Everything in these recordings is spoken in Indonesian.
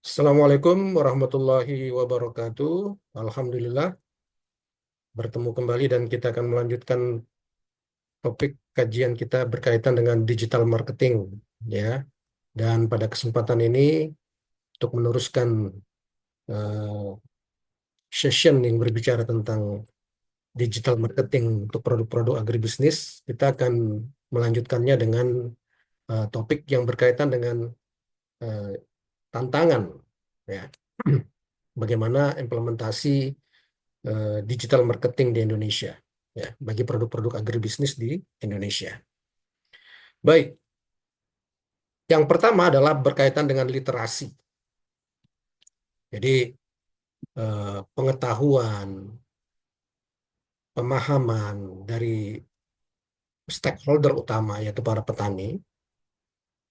Assalamualaikum warahmatullahi wabarakatuh. Alhamdulillah bertemu kembali dan kita akan melanjutkan topik kajian kita berkaitan dengan digital marketing ya. Dan pada kesempatan ini untuk meneruskan eh, session yang berbicara tentang digital marketing untuk produk-produk agribisnis, kita akan melanjutkannya dengan topik yang berkaitan dengan eh, tantangan ya. Bagaimana implementasi digital marketing di Indonesia ya bagi produk-produk agribisnis di Indonesia. Baik, yang pertama adalah berkaitan dengan literasi. Jadi pengetahuan, pemahaman dari stakeholder utama yaitu para petani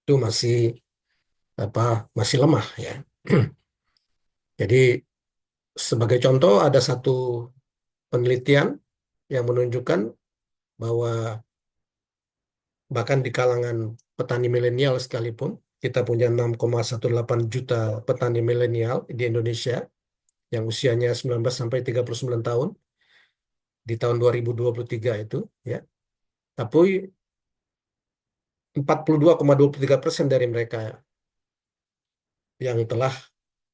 itu masih lemah ya. Jadi sebagai contoh ada satu penelitian yang menunjukkan bahwa bahkan di kalangan petani milenial sekalipun, kita punya 6,18 juta petani milenial di Indonesia yang usianya 19 sampai 39 tahun di tahun 2023 itu, ya. Tapi 42,23% dari mereka yang telah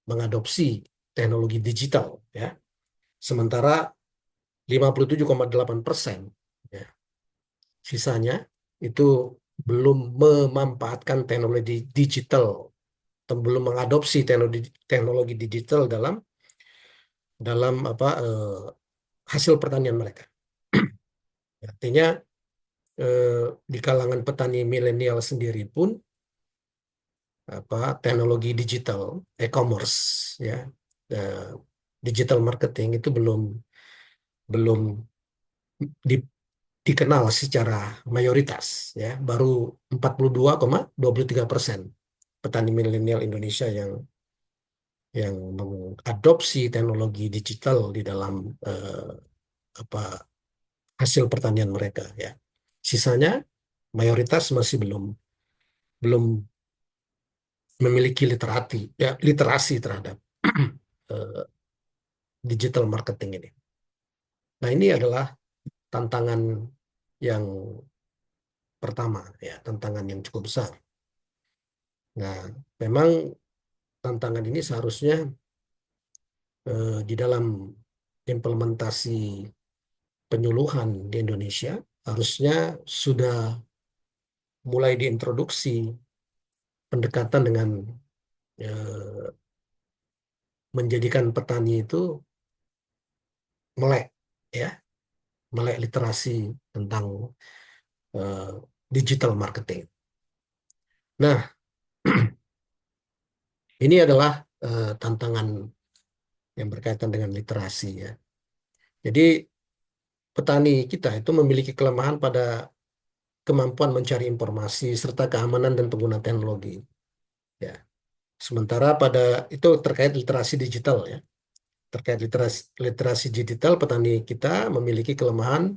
mengadopsi teknologi digital, ya. Sementara 57,8%, ya, sisanya itu belum memanfaatkan teknologi digital, belum mengadopsi teknologi teknologi digital dalam dalam hasil pertanian mereka. Artinya eh, di kalangan petani milenial sendiri pun teknologi digital, e-commerce, ya, eh, digital marketing itu belum belum di- dikenal secara mayoritas, ya. Baru 42,23% petani milenial Indonesia yang mengadopsi teknologi digital di dalam eh, apa hasil pertanian mereka, ya. Sisanya mayoritas masih belum belum memiliki literasi terhadap eh, digital marketing ini. Nah, ini adalah tantangan yang pertama, ya, tantangan yang cukup besar. Nah, memang tantangan ini seharusnya di dalam implementasi penyuluhan di Indonesia harusnya sudah mulai diintroduksi pendekatan dengan eh, menjadikan petani itu melek, ya, melek literasi tentang eh, digital marketing. Nah, ini adalah tantangan yang berkaitan dengan literasi, ya. Jadi petani kita itu memiliki kelemahan pada kemampuan mencari informasi serta keamanan dan penggunaan teknologi, ya. Sementara pada itu terkait literasi digital, ya. Terkait literasi digital, petani kita memiliki kelemahan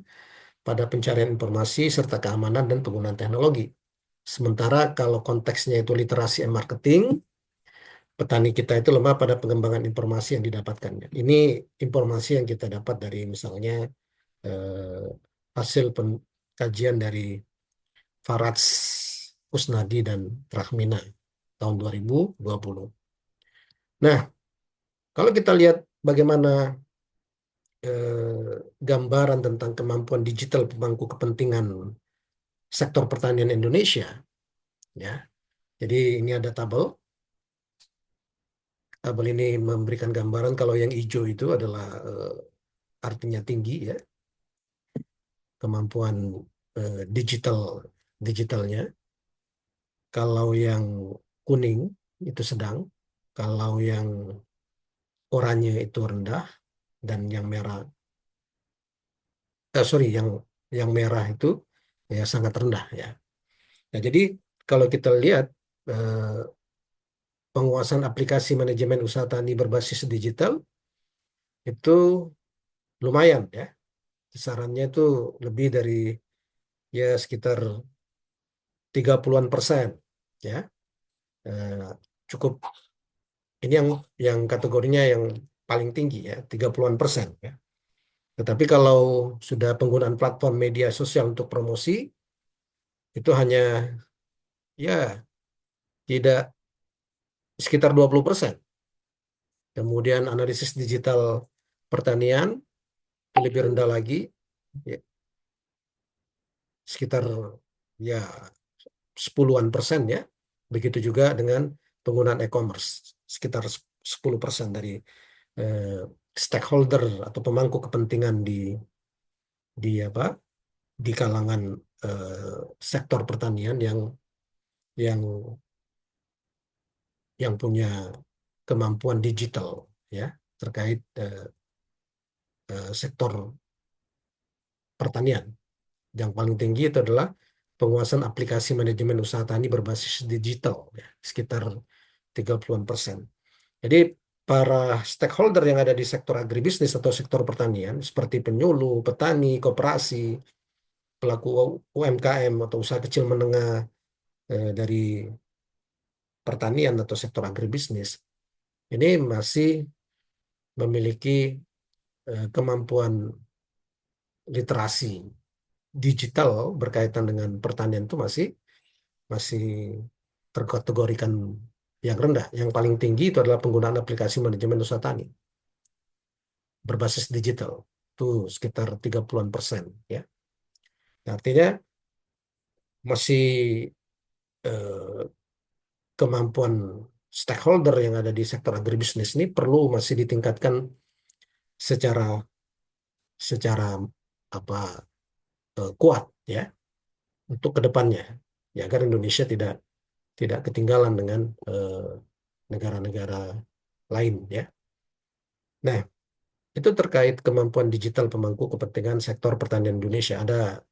pada pencarian informasi serta keamanan dan penggunaan teknologi. Sementara kalau konteksnya itu literasi and marketing, petani kita itu lemah pada pengembangan informasi yang didapatkannya. Ini informasi yang kita dapat dari misalnya eh, hasil kajian dari Farats, Kusnadi, dan Rahmina tahun 2020. Nah, kalau kita lihat bagaimana gambaran tentang kemampuan digital pemangku kepentingan sektor pertanian Indonesia, ya. Jadi ini ada tabel. Tabel ini memberikan gambaran kalau yang hijau itu adalah artinya tinggi, ya, kemampuan digital digitalnya. Kalau yang kuning itu sedang, kalau yang oranye itu rendah, dan yang merah, sorry, yang merah itu ya sangat rendah, ya. Nah, jadi kalau kita lihat eh, penguasaan aplikasi manajemen usaha tani berbasis digital itu lumayan, ya. Kisarannya itu lebih dari ya sekitar 30-an persen, ya. Eh, cukup Ini yang kategorinya yang paling tinggi ya, 30-an% ya. Tetapi kalau sudah penggunaan platform media sosial untuk promosi, itu hanya ya tidak sekitar 20%. Kemudian analisis digital pertanian itu lebih rendah lagi, ya, sekitar ya 10-an% ya. Begitu juga dengan penggunaan e-commerce, sekitar 10% dari eh, stakeholder atau pemangku kepentingan di apa di kalangan sektor pertanian yang punya kemampuan digital ya terkait sektor pertanian. Yang paling tinggi itu adalah penguasaan aplikasi manajemen usaha tani berbasis digital ya, sekitar 30-an%. Jadi para stakeholder yang ada di sektor agribisnis atau sektor pertanian seperti penyuluh, petani, koperasi, pelaku UMKM atau usaha kecil menengah dari pertanian atau sektor agribisnis ini masih memiliki kemampuan literasi digital berkaitan dengan pertanian itu masih masih terkategorikan yang rendah. Yang paling tinggi itu adalah penggunaan aplikasi manajemen usaha tani berbasis digital. Itu sekitar 30-an% ya. Artinya masih eh, kemampuan stakeholder yang ada di sektor agribisnis ini perlu masih ditingkatkan secara secara apa kuat ya untuk kedepannya ya agar Indonesia tidak tidak ketinggalan dengan negara-negara lain ya. Nah, itu terkait kemampuan digital pemangku kepentingan sektor pertanian Indonesia. Ada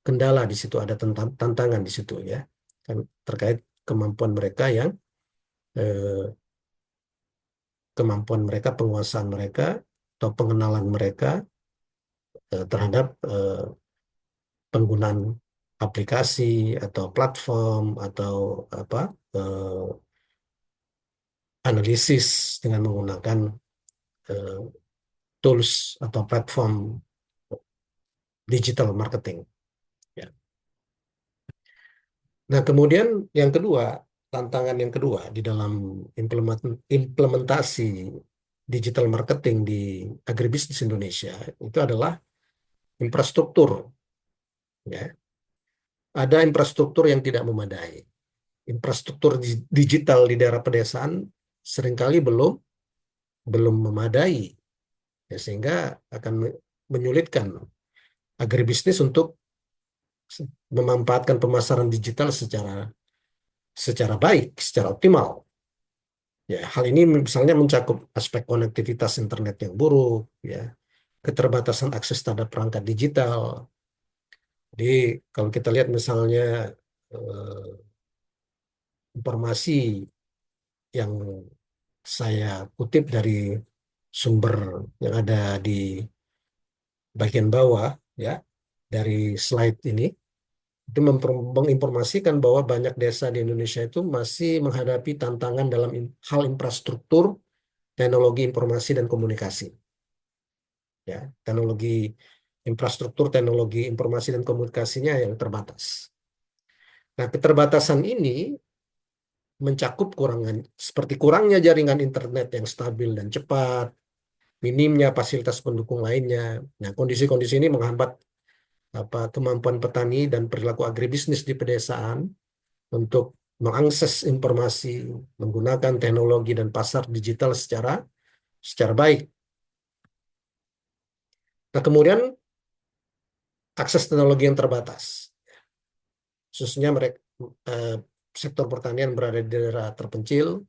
kendala di situ, ada tantangan di situ ya. Kan terkait kemampuan mereka eh, kemampuan mereka, penguasaan mereka atau pengenalan mereka terhadap penggunaan aplikasi atau platform atau apa eh, analisis dengan menggunakan eh, tools atau platform digital marketing. Ya. Nah, kemudian yang kedua, tantangan yang kedua di dalam implementasi digital marketing di agribisnis Indonesia itu adalah infrastruktur. Ya. Ada infrastruktur yang tidak memadai. Infrastruktur digital di daerah pedesaan seringkali belum belum memadai, ya, sehingga akan menyulitkan agribisnis untuk memanfaatkan pemasaran digital secara secara baik, secara optimal. Ya, hal ini misalnya mencakup aspek konektivitas internet yang buruk, ya, keterbatasan akses terhadap perangkat digital. Jadi kalau kita lihat misalnya eh, informasi yang saya kutip dari sumber yang ada di bagian bawah, ya, dari slide ini, itu menginformasikan bahwa banyak desa di Indonesia itu masih menghadapi tantangan dalam hal infrastruktur, teknologi informasi dan komunikasi. Ya, teknologi infrastruktur, teknologi informasi dan komunikasinya yang terbatas. Nah, keterbatasan ini mencakup kurangan seperti kurangnya jaringan internet yang stabil dan cepat, minimnya fasilitas pendukung lainnya. Nah, kondisi-kondisi ini menghambat kemampuan petani dan perilaku agribisnis di pedesaan untuk mengakses informasi, menggunakan teknologi dan pasar digital secara baik. Nah, kemudian akses teknologi yang terbatas, khususnya mereka eh, sektor pertanian berada di daerah terpencil,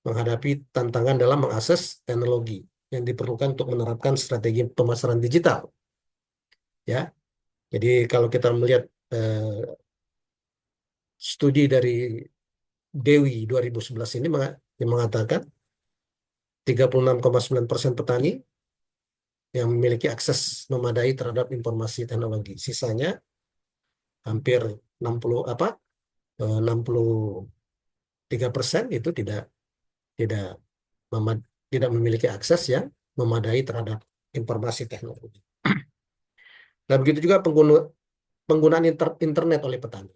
menghadapi tantangan dalam mengakses teknologi yang diperlukan untuk menerapkan strategi pemasaran digital. Ya, jadi kalau kita melihat eh, studi dari Dewi 2011 ini yang mengatakan 36,9% petani yang memiliki akses memadai terhadap informasi teknologi. Sisanya hampir 60 63% itu tidak tidak memiliki akses yang memadai terhadap informasi teknologi. Nah, begitu juga penggunaan internet oleh petani.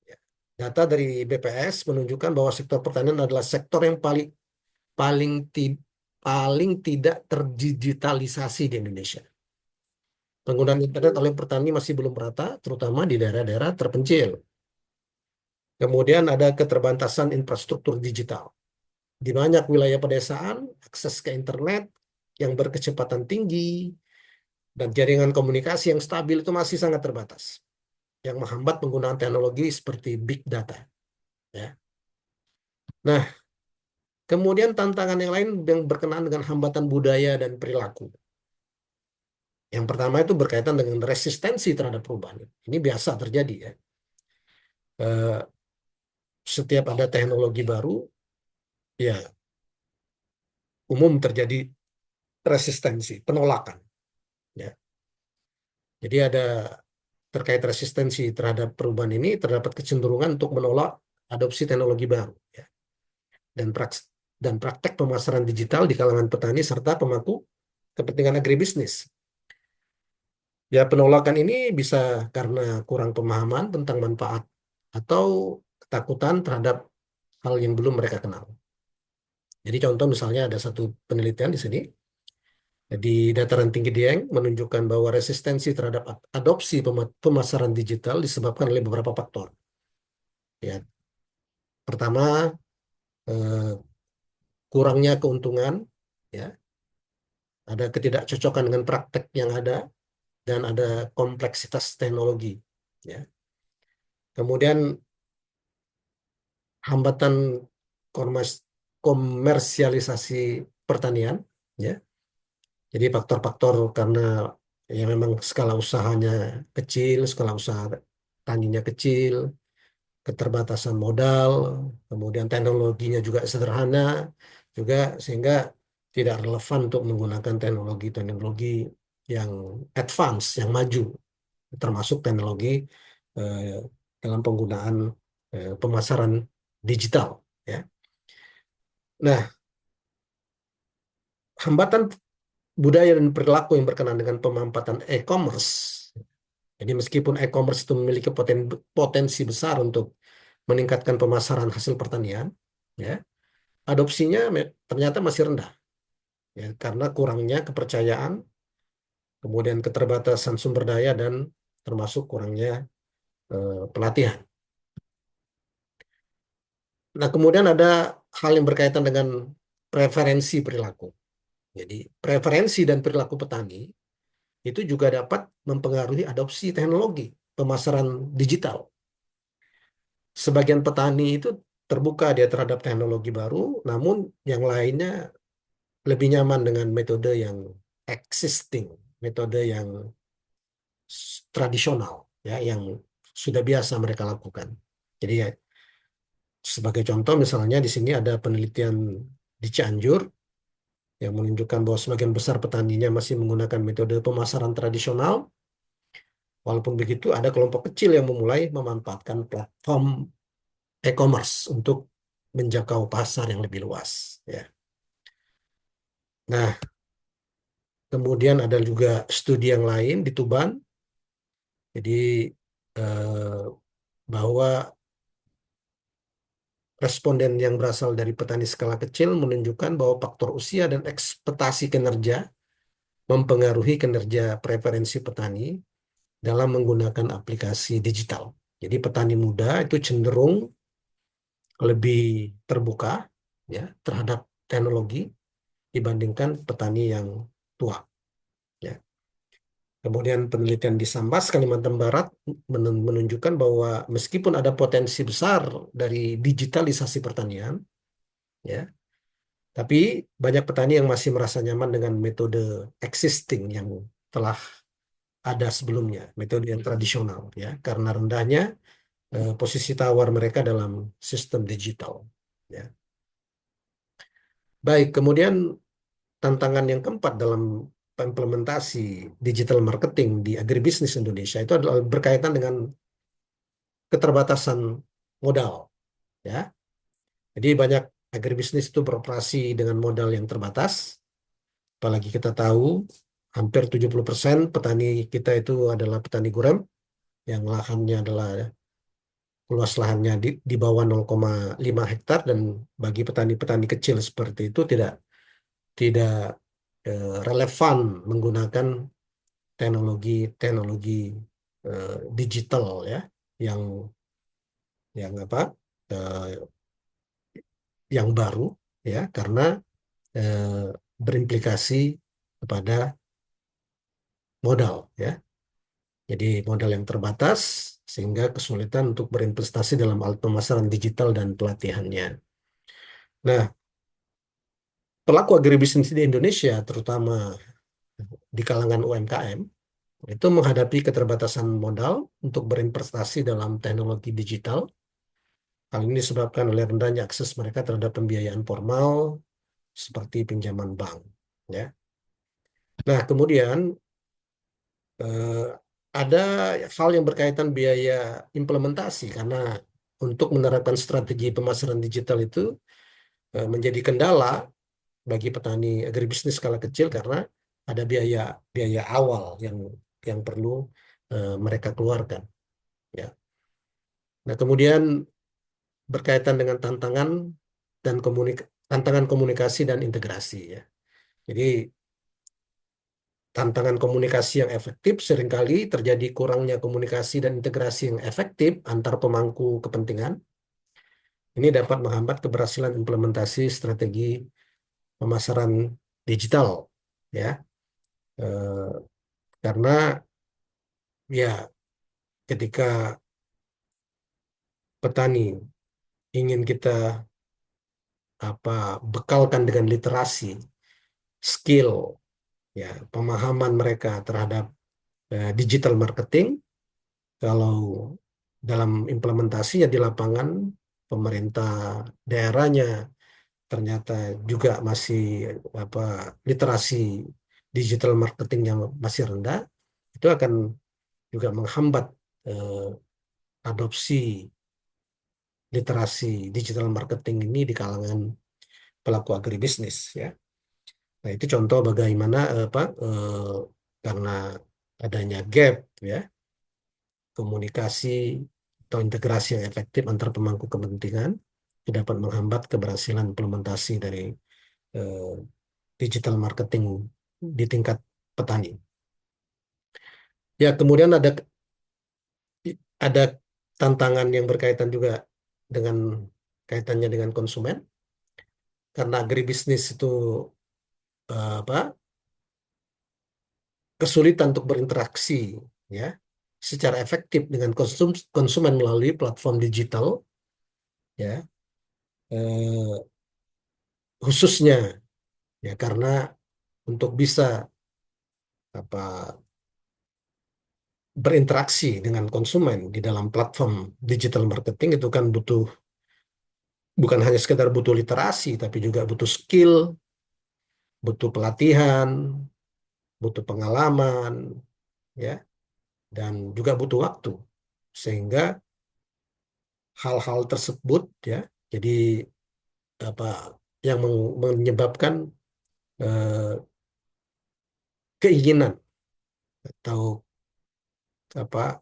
Ya. Data dari BPS menunjukkan bahwa sektor pertanian adalah sektor yang paling ti- paling tidak terdigitalisasi di Indonesia. Penggunaan internet oleh petani masih belum merata, terutama di daerah-daerah terpencil. Kemudian ada keterbatasan infrastruktur digital. Di banyak wilayah pedesaan, akses ke internet yang berkecepatan tinggi dan jaringan komunikasi yang stabil itu masih sangat terbatas, yang menghambat penggunaan teknologi seperti big data. Ya. Nah, kemudian tantangan yang lain yang berkenaan dengan hambatan budaya dan perilaku. Yang pertama itu berkaitan dengan resistensi terhadap perubahan. Ini biasa terjadi ya. Eh, Setiap ada teknologi baru, ya umum terjadi resistensi, penolakan. Ya. Jadi ada terkait resistensi terhadap perubahan ini terdapat kecenderungan untuk menolak adopsi teknologi baru ya. dan praks- dan praktek pemasaran digital di kalangan petani serta pemangku kepentingan agribisnis. Ya, penolakan ini bisa karena kurang pemahaman tentang manfaat atau ketakutan terhadap hal yang belum mereka kenal. Jadi contoh misalnya ada satu penelitian di sini di dataran tinggi Dieng menunjukkan bahwa resistensi terhadap adopsi pemasaran digital disebabkan oleh beberapa faktor. Ya, pertama, eh, kurangnya keuntungan, ya, ada ketidakcocokan dengan praktek yang ada, dan ada kompleksitas teknologi. Ya. Kemudian hambatan komersialisasi pertanian, ya. Jadi faktor-faktor karena ya memang skala usahanya kecil, skala usaha taninya kecil, keterbatasan modal, kemudian teknologinya juga sederhana, juga sehingga tidak relevan untuk menggunakan teknologi-teknologi yang advance, yang maju, termasuk teknologi eh, dalam penggunaan pemasaran digital. Ya. Nah, hambatan budaya dan perilaku yang berkenaan dengan pemampatan e-commerce. Jadi meskipun e-commerce itu memiliki potensi besar untuk meningkatkan pemasaran hasil pertanian, ya, adopsinya ternyata masih rendah, ya, karena kurangnya kepercayaan, kemudian keterbatasan sumber daya dan termasuk kurangnya pelatihan. Nah, kemudian ada hal yang berkaitan dengan preferensi perilaku. Jadi, preferensi dan perilaku petani itu juga dapat mempengaruhi adopsi teknologi pemasaran digital. Sebagian petani itu terbuka dia terhadap teknologi baru, namun yang lainnya lebih nyaman dengan metode yang existing, metode yang tradisional, ya, yang sudah biasa mereka lakukan. Jadi ya, sebagai contoh misalnya di sini ada penelitian di Cianjur yang menunjukkan bahwa sebagian besar petaninya masih menggunakan metode pemasaran tradisional. Walaupun begitu, ada kelompok kecil yang memulai memanfaatkan platform e-commerce untuk menjangkau pasar yang lebih luas. Ya. Nah, kemudian ada juga studi yang lain di Tuban. Jadi eh, bahwa responden yang berasal dari petani skala kecil menunjukkan bahwa faktor usia dan ekspektasi kinerja mempengaruhi kinerja preferensi petani dalam menggunakan aplikasi digital. Jadi petani muda itu cenderung lebih terbuka ya terhadap teknologi dibandingkan petani yang tua. Ya. Kemudian penelitian di Sambas, Kalimantan Barat menunjukkan bahwa meskipun ada potensi besar dari digitalisasi pertanian, ya, tapi banyak petani yang masih merasa nyaman dengan metode existing yang telah ada sebelumnya, metode yang tradisional, ya, karena rendahnya posisi tawar mereka dalam sistem digital. Ya. Baik, kemudian tantangan yang keempat dalam implementasi digital marketing di agribisnis Indonesia itu adalah berkaitan dengan keterbatasan modal, ya. Jadi banyak agribisnis itu beroperasi dengan modal yang terbatas. Apalagi kita tahu hampir 70% petani kita itu adalah petani gurem yang lahannya adalah luas lahannya di bawah 0,5 hektar, dan bagi petani-petani kecil seperti itu tidak relevan menggunakan teknologi digital ya, yang yang apa eh, yang baru ya, karena eh, berimplikasi kepada modal ya. Jadi modal yang terbatas sehingga kesulitan untuk berinvestasi dalam alat pemasaran digital dan pelatihannya. Nah, pelaku agribisnis di Indonesia, terutama di kalangan UMKM, itu menghadapi keterbatasan modal untuk berinvestasi dalam teknologi digital. Hal ini disebabkan oleh rendahnya akses mereka terhadap pembiayaan formal seperti pinjaman bank. Ya. Nah, kemudian eh, ada hal yang berkaitan biaya implementasi, karena untuk menerapkan strategi pemasaran digital itu menjadi kendala bagi petani agribisnis skala kecil, karena ada biaya biaya awal yang perlu mereka keluarkan. Ya. Nah, kemudian berkaitan dengan tantangan komunikasi dan integrasi ya. Jadi tantangan komunikasi yang efektif seringkali terjadi kurangnya komunikasi dan integrasi yang efektif antar pemangku kepentingan. Ini dapat menghambat keberhasilan implementasi strategi pemasaran digital ya. Eh, karena ya ketika petani ingin kita bekalkan dengan literasi, skill, ya, pemahaman mereka terhadap digital marketing. Kalau dalam implementasinya di lapangan, pemerintah daerahnya ternyata juga masih apa literasi digital marketingnya masih rendah, itu akan juga menghambat eh, adopsi literasi digital marketing ini di kalangan pelaku agribisnis ya. Nah, itu contoh bagaimana karena adanya gap ya, komunikasi atau integrasi yang efektif antar pemangku kepentingan itu dapat menghambat keberhasilan implementasi dari eh, digital marketing di tingkat petani. Ya, kemudian ada tantangan yang berkaitan juga dengan kaitannya dengan konsumen, karena agribisnis itu apa kesulitan untuk berinteraksi ya secara efektif dengan konsumen melalui platform digital ya, eh, khususnya ya karena untuk bisa apa berinteraksi dengan konsumen di dalam platform digital marketing itu kan bukan hanya sekedar butuh literasi, tapi juga butuh skill, butuh pelatihan, butuh pengalaman ya, dan juga butuh waktu, sehingga hal-hal tersebut ya jadi apa yang menyebabkan eh, keinginan atau apa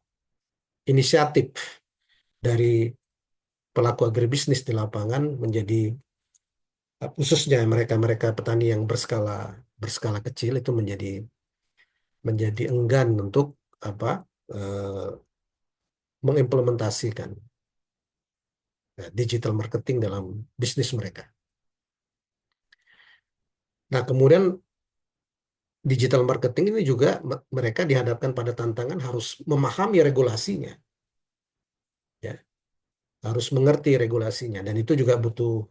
inisiatif dari pelaku agribisnis di lapangan menjadi khususnya mereka-mereka petani yang berskala berskala kecil itu menjadi enggan untuk apa eh, mengimplementasikan digital marketing dalam bisnis mereka. Nah, kemudian digital marketing ini juga mereka dihadapkan pada tantangan harus memahami regulasinya, ya, harus mengerti regulasinya, dan itu juga butuh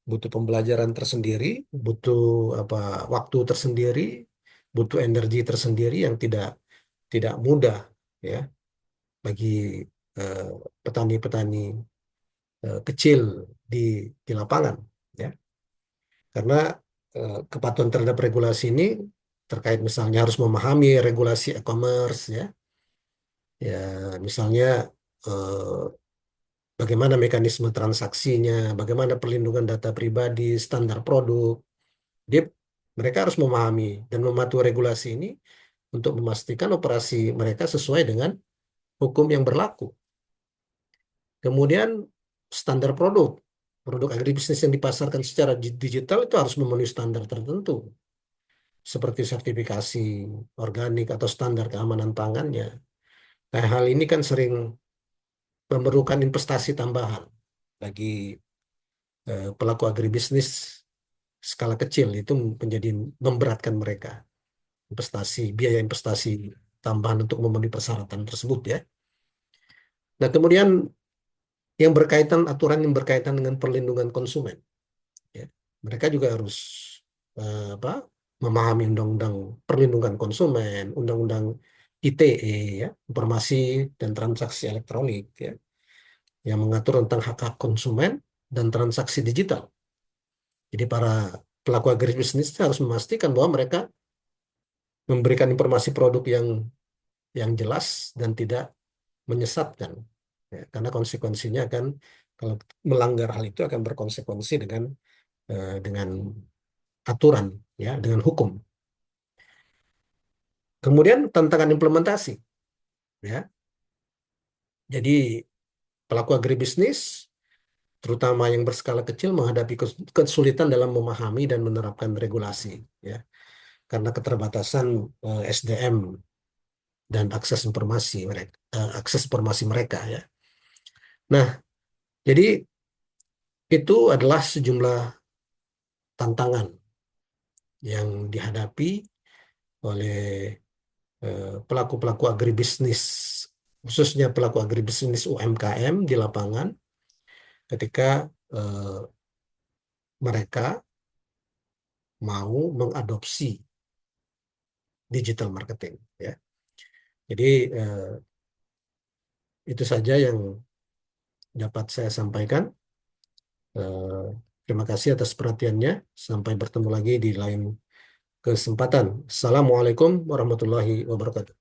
butuh pembelajaran tersendiri, butuh apa waktu tersendiri, butuh energi tersendiri yang tidak tidak mudah ya bagi eh, petani-petani kecil di lapangan ya. Karena kepatuhan terhadap regulasi ini terkait misalnya harus memahami regulasi e-commerce ya. Ya, misalnya eh, bagaimana mekanisme transaksinya, bagaimana perlindungan data pribadi, standar produk. Dia mereka harus memahami dan mematuhi regulasi ini untuk memastikan operasi mereka sesuai dengan hukum yang berlaku. Kemudian standar produk. Produk agribisnis yang dipasarkan secara digital itu harus memenuhi standar tertentu, seperti sertifikasi organik atau standar keamanan pangannya. Nah, hal ini kan sering memerlukan investasi tambahan bagi pelaku agribisnis skala kecil, itu menjadi memberatkan mereka biaya investasi tambahan untuk memenuhi persyaratan tersebut ya. Nah, kemudian aturan yang berkaitan dengan perlindungan konsumen ya. Mereka juga harus apa, memahami undang-undang perlindungan konsumen, undang-undang ITE ya, informasi dan transaksi elektronik ya, yang mengatur tentang hak-hak konsumen dan transaksi digital. Jadi para pelaku agribisnis harus memastikan bahwa mereka memberikan informasi produk yang jelas dan tidak menyesatkan. Ya, karena konsekuensinya kan kalau melanggar hal itu akan berkonsekuensi dengan aturan ya, dengan hukum. Kemudian tantangan implementasi ya. Jadi pelaku agribisnis terutama yang berskala kecil menghadapi kesulitan dalam memahami dan menerapkan regulasi ya, karena keterbatasan SDM dan akses informasi mereka ya. Nah, jadi itu adalah sejumlah tantangan yang dihadapi oleh pelaku-pelaku agribisnis, khususnya pelaku agribisnis UMKM di lapangan ketika eh, mereka mau mengadopsi digital marketing ya. Jadi itu saja yang dapat saya sampaikan. Eh, Terima kasih atas perhatiannya. Sampai bertemu lagi di lain kesempatan. Assalamualaikum warahmatullahi wabarakatuh.